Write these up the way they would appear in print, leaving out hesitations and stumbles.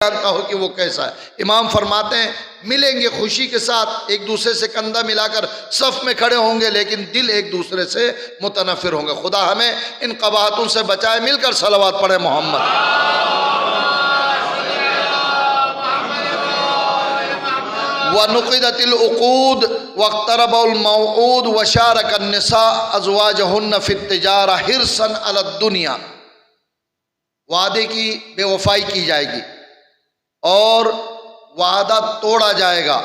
جانتا ہو کہ وہ کیسا ہے۔ امام فرماتے ہیں ملیں گے خوشی کے ساتھ، ایک دوسرے سے کندھا ملا کر صف میں کھڑے ہوں گے، لیکن دل ایک دوسرے سے متنفر ہوں گے۔ خدا ہمیں ان قباحتوں سے بچائے۔ مل کر صلوات پڑھے محمد۔ وَنُقِدَتِ الْعُقُودُ وَاقْتَرَبَ الْمَوْعُودُ وَشَارَكَ النِّسَاءُ أَزْوَاجَهُنَّ فِي التِّجَارَةِ حِرْصًا عَلَى الدُّنْيَا، وعدے کی بے وفائی کی جائے گی اور وعدہ توڑا جائے گا،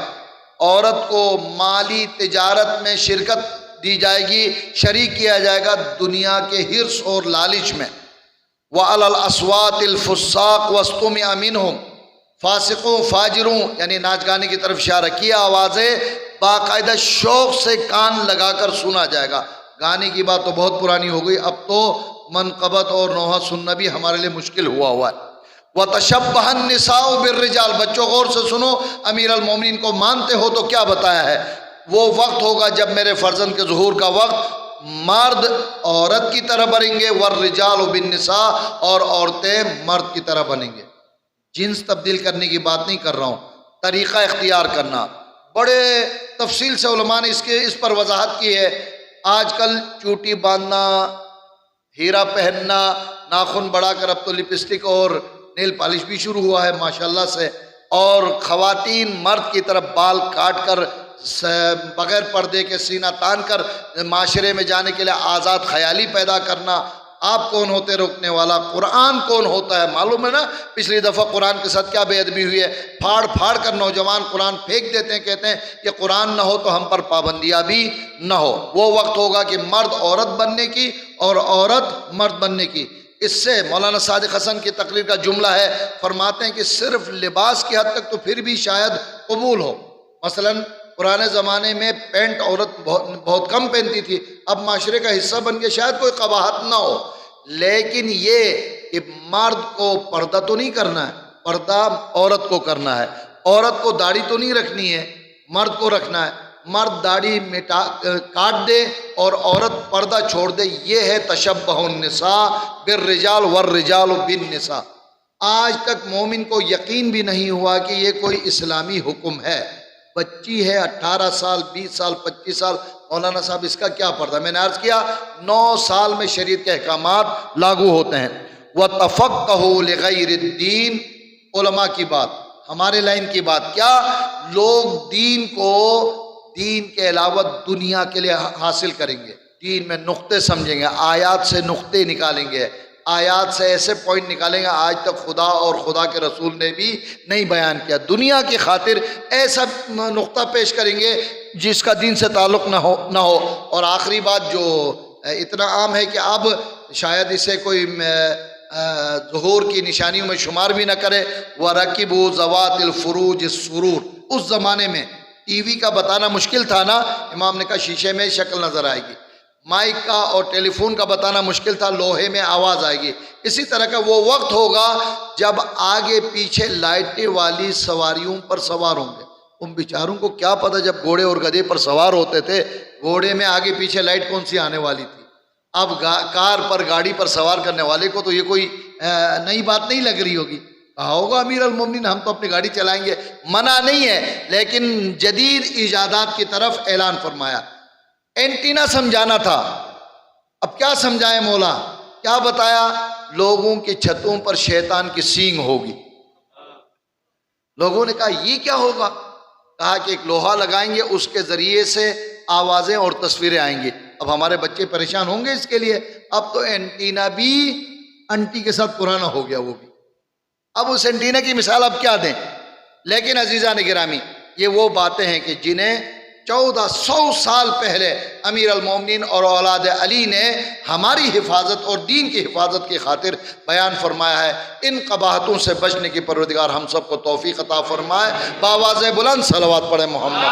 عورت کو مالی تجارت میں شرکت دی جائے گی، شریک کیا جائے گا دنیا کے حرص اور لالچ میں۔ وَعَلَى الْأَصْوَاتِ الْفُسَّاقِ وَاسْتُمِعَ مِنْهُمْ، فاسقوں فاجروں یعنی ناچ گانے کی طرف اشارہ کیا، آوازیں باقاعدہ شوق سے کان لگا کر سنا جائے گا۔ گانے کی بات تو بہت پرانی ہو گئی، اب تو منقبت اور نوحہ سننا بھی ہمارے لیے مشکل ہوا ہے۔ وَتَشَبَّهَ النِّسَاءُ بِالرِّجَالِ، بچوں غور سے سنو، امیر المومنین کو مانتے ہو تو کیا بتایا ہے؟ وہ وقت ہوگا جب میرے فرزند کے ظہور کا وقت، مرد عورت کی طرح بنیں گے، وَالرِّجَالُ بِالنِّسَاءِ، اور عورتیں مرد کی طرح بنیں گے۔ جنس تبدیل کرنے کی بات نہیں کر رہا ہوں، طریقہ اختیار کرنا۔ بڑے تفصیل سے علماء نے اس پر وضاحت کی ہے۔ آج کل چوٹی باندھنا، ہیرا پہننا، ناخن بڑھا کر اب تو لپسٹک اور نیل پالش بھی شروع ہوا ہے ماشاءاللہ سے، اور خواتین مرد کی طرف بال کاٹ کر بغیر پردے کے سینہ تان کر معاشرے میں جانے کے لیے آزاد خیالی پیدا کرنا۔ آپ کون ہوتے روکنے والا؟ قرآن کون ہوتا ہے؟ معلوم ہے نا پچھلی دفعہ قرآن کے ساتھ کیا بے ادبی ہوئی ہے؟ پھاڑ پھاڑ کر نوجوان قرآن پھینک دیتے ہیں، کہتے ہیں کہ قرآن نہ ہو تو ہم پر پابندیاں بھی نہ ہو۔ وہ وقت ہوگا کہ مرد عورت بننے کی اور عورت مرد بننے کی۔ اس سے مولانا صادق حسن کی تقریر کا جملہ ہے، فرماتے ہیں کہ صرف لباس کی حد تک تو پھر بھی شاید قبول ہو۔ مثلاً پرانے زمانے میں پینٹ عورت بہت کم پہنتی تھی، اب معاشرے کا حصہ بن کے شاید کوئی قباحت نہ ہو، لیکن یہ کہ مرد کو پردہ تو نہیں کرنا ہے، پردہ عورت کو کرنا ہے۔ عورت کو داڑھی تو نہیں رکھنی ہے، مرد کو رکھنا ہے۔ مرد داڑھی کاٹ دے اور عورت پردہ چھوڑ دے، یہ ہے تشبہ النساء بالرجال والرجال بالنساء۔ آج تک مومن کو یقین بھی نہیں ہوا کہ یہ کوئی اسلامی حکم ہے۔ بچی ہے 18 سال 20 سال 25 سال، مولانا صاحب اس کا کیا پردہ؟ میں نے عرض کیا 9 سال میں شریعت کے احکامات لاگو ہوتے ہیں۔ وَتَفَقَّهُ لِغَيْرِ الدِّينِ، علماء کی بات، ہمارے لائن کی بات، کیا لوگ دین کو دین کے علاوہ دنیا کے لیے حاصل کریں گے، دین میں نقطے سمجھیں گے، آیات سے نقطے نکالیں گے، آیات سے ایسے پوائنٹ نکالیں گے آج تک خدا اور خدا کے رسول نے بھی نہیں بیان کیا، دنیا کی خاطر ایسا نقطہ پیش کریں گے جس کا دین سے تعلق نہ ہو۔ اور آخری بات جو اتنا عام ہے کہ اب شاید اسے کوئی ظہور کی نشانیوں میں شمار بھی نہ کرے، وَرَكِبُوا ذَوَاتِ الْفُرُوجِ السُّرُورِ، اس زمانے میں ٹی وی کا بتانا مشکل تھا نا، امام نے کہا شیشے میں شکل نظر آئے گی، مائک کا اور ٹیلی فون کا بتانا مشکل تھا، لوہے میں آواز آئے گی۔ اسی طرح کا وہ وقت ہوگا جب آگے پیچھے لائٹیں والی سواریوں پر سوار ہوں گے۔ ان بیچاروں کو کیا پتہ جب گھوڑے اور گدھے پر سوار ہوتے تھے، گھوڑے میں آگے پیچھے لائٹ کون سی آنے والی تھی؟ اب کار پر گاڑی پر سوار کرنے والے کو تو یہ کوئی نئی بات نہیں لگ رہی ہوگی، کہا ہوگا امیر المومنین ہم تو اپنی گاڑی چلائیں گے، منع نہیں ہے، لیکن جدید ایجادات کی طرف اعلان فرمایا۔ اینٹینا سمجھانا تھا، اب کیا سمجھائیں مولا؟ کیا بتایا؟ لوگوں کی چھتوں پر شیطان کی سینگ ہوگی۔ لوگوں نے کہا یہ کیا ہوگا؟ کہا کہ ایک لوہا لگائیں گے، اس کے ذریعے سے آوازیں اور تصویریں آئیں گی۔ اب ہمارے بچے پریشان ہوں گے اس کے لیے، اب تو اینٹینا بھی انٹی کے ساتھ پرانا ہو گیا وہ بھی، اب اس اینٹینا کی مثال اب کیا دیں؟ لیکن عزیزان گرامی، یہ وہ باتیں ہیں کہ جنہیں 1400 سال پہلے امیر المومنین اور اولاد علی نے ہماری حفاظت اور دین کی حفاظت کی خاطر بیان فرمایا ہے۔ ان قباحتوں سے بچنے کی پروردگار ہم سب کو توفیق عطا فرمائے۔ بآواز بلند صلوات پڑھے محمد۔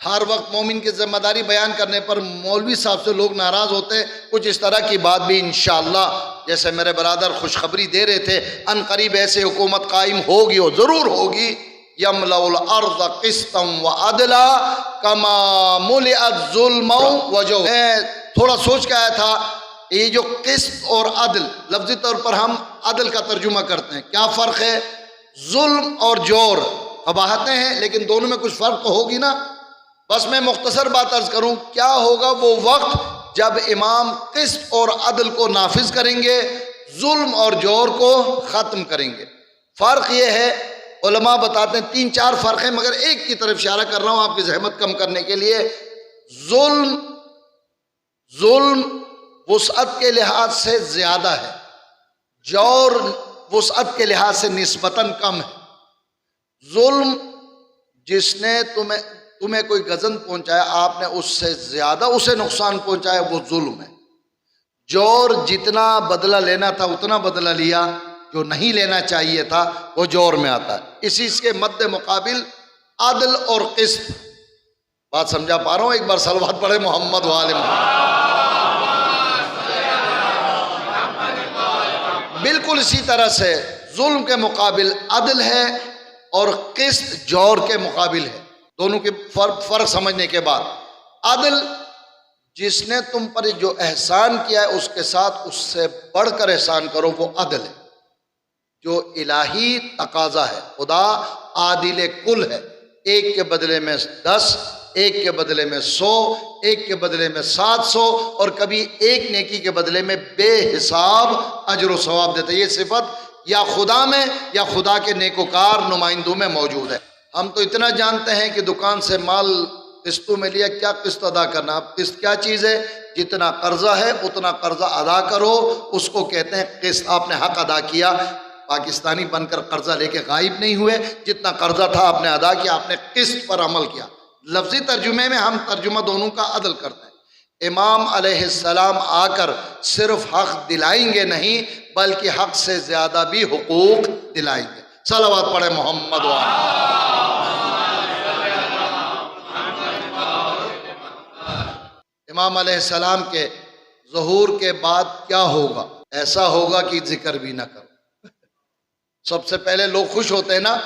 ہر وقت مومن کی ذمہ داری بیان کرنے پر مولوی صاحب سے لوگ ناراض ہوتے، کچھ اس طرح کی بات بھی انشاءاللہ، جیسے میرے برادر خوشخبری دے رہے تھے، ان قریب ایسے حکومت قائم ہوگی اور ضرور ہوگی، یملأ الارض قسطا وعدلا کما ملئت ظلما وجورا۔ میں تھوڑا سوچ کے آیا تھا یہ جو قسط اور عدل، لفظی طور پر ہم عدل کا ترجمہ کرتے ہیں، کیا فرق ہے؟ ظلم اور جور قباحتیں ہیں، لیکن دونوں میں کچھ فرق تو ہوگی نا۔ بس میں مختصر بات عرض کروں، کیا ہوگا وہ وقت جب امام قسط اور عدل کو نافذ کریں گے، ظلم اور جور کو ختم کریں گے۔ فرق یہ ہے، علماء بتاتے ہیں 3-4 فرق ہیں، مگر ایک کی طرف اشارہ کر رہا ہوں آپ کی زحمت کم کرنے کے لیے۔ ظلم وسعت کے لحاظ سے زیادہ ہے، جور وسعت کے لحاظ سے نسبتاً کم ہے۔ ظلم، جس نے تمہیں کوئی غضب پہنچایا، آپ نے اس سے زیادہ اسے نقصان پہنچایا، وہ ظلم ہے۔ جور، جتنا بدلہ لینا تھا اتنا بدلہ لیا، جو نہیں لینا چاہیے تھا وہ جور میں آتا ہے۔ اسی کے مد مقابل عدل اور قسط۔ بات سمجھا پا رہا ہوں؟ ایک بار صلوات پڑھے محمد وآل محمد۔ بالکل اسی طرح سے ظلم کے مقابل عدل ہے اور قسط جور کے مقابل ہے۔ دونوں کے فرق سمجھنے کے بعد، عدل، جس نے تم پر جو احسان کیا ہے اس کے ساتھ اس سے بڑھ کر احسان کرو، وہ عدل ہے، جو الہی تقاضا ہے۔ خدا عادل کل ہے، ایک کے بدلے میں 10، ایک کے بدلے میں 100، ایک کے بدلے میں 700، اور کبھی ایک نیکی کے بدلے میں بے حساب اجر و ثواب دیتا ہے۔ یہ صفت یا خدا میں یا خدا کے نیکوکار نمائندوں میں موجود ہے۔ ہم تو اتنا جانتے ہیں کہ دکان سے مال قسطوں میں لیا، کیا قسط ادا کرنا؟ اب قسط کیا چیز ہے؟ جتنا قرضہ ہے اتنا قرضہ ادا کرو، اس کو کہتے ہیں قسط۔ آپ نے حق ادا کیا، پاکستانی بن کر قرضہ لے کے غائب نہیں ہوئے، جتنا قرضہ تھا آپ نے ادا کیا، آپ نے قسط پر عمل کیا۔ لفظی ترجمے میں ہم ترجمہ دونوں کا عدل کرتے ہیں۔ امام علیہ السلام آ کر صرف حق دلائیں گے نہیں، بلکہ حق سے زیادہ بھی حقوق دلائیں گے۔ صلوات پڑھے محمد وآلہ۔ امام علیہ السلام کے ظہور کے بعد کیا ہوگا؟ ایسا ہوگا کہ ذکر بھی نہ کرو۔ سب سے پہلے لوگ خوش ہوتے ہیں نا،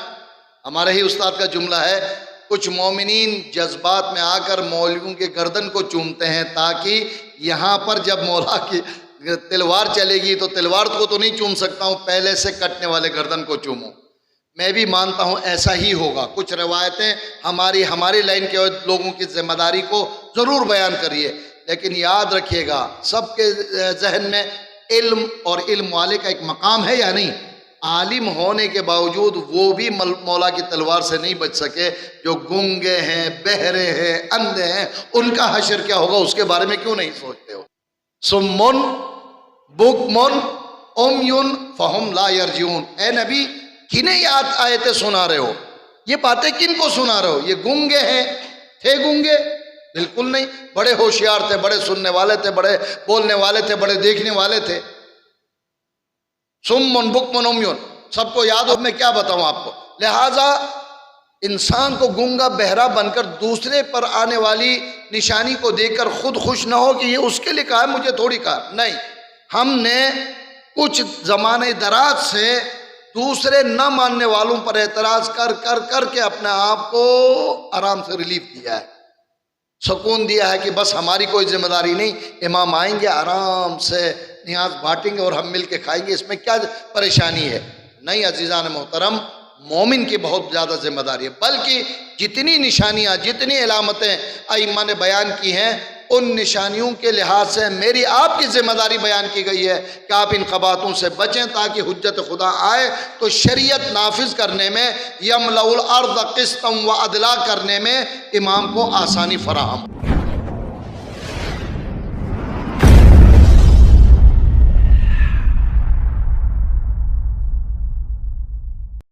ہمارے ہی استاد کا جملہ ہے، کچھ مومنین جذبات میں آ کر مولویوں کے گردن کو چومتے ہیں، تاکہ یہاں پر جب مولا کی تلوار چلے گی تو تلوار کو تو نہیں چوم سکتا ہوں، پہلے سے کٹنے والے گردن کو چوموں۔ میں بھی مانتا ہوں ایسا ہی ہوگا۔ کچھ روایتیں ہماری لائن کے لوگوں کی ذمہ داری کو ضرور بیان کریے، لیکن یاد رکھیے گا سب کے ذہن میں علم اور علم والے کا ایک مقام ہے یا نہیں؟ عالم ہونے کے باوجود وہ بھی مولا کی تلوار سے نہیں بچ سکے۔ جو گنگے ہیں، بہرے ہیں، اندھے ہیں، ان کا حشر کیا ہوگا اس کے بارے میں کیوں نہیں سوچتے ہو؟ سمن بکمن عمیٌ فہم لا یرجعون۔ اے نبی، کنہیں یاد آیتیں سنا رہے ہو؟ یہ باتیں کن کو سنا رہے ہو؟ یہ گنگے ہیں؟ تھے گنگے؟ بالکل نہیں، بڑے ہوشیار تھے، بڑے سننے والے تھے، بڑے بولنے والے تھے، بڑے دیکھنے والے تھے۔ سمن بکمن عمیٌ، سب کو یاد ہو، میں کیا بتاؤں آپ کو؟ لہٰذا انسان کو گنگا بہرا بن کر دوسرے پر آنے والی نشانی کو دیکھ کر خود خوش نہ ہو کہ یہ اس کے لیے کہا ہے، مجھے تھوڑی کہا۔ نہیں، ہم نے کچھ زمانے دراز سے دوسرے نہ ماننے والوں پر اعتراض کر کے اپنے آپ کو آرام سے ریلیف دیا ہے، سکون دیا ہے کہ بس ہماری کوئی ذمہ داری نہیں، امام آئیں گے آرام سے نیاز بانٹیں گے اور ہم مل کے کھائیں گے، اس میں کیا پریشانی ہے؟ نہیں عزیزان محترم، مومن کی بہت زیادہ ذمہ داری ہے، بلکہ جتنی نشانیاں، جتنی علامتیں ائمہ نے بیان کی ہیں، ان نشانیوں کے لحاظ سے میری آپ کی ذمہ داری بیان کی گئی ہے کہ آپ ان قباحتوں سے بچیں، تاکہ حجت خدا آئے تو شریعت نافذ کرنے میں، یملأ الارض قسطا وعدلا کرنے میں امام کو آسانی فراہم ہو۔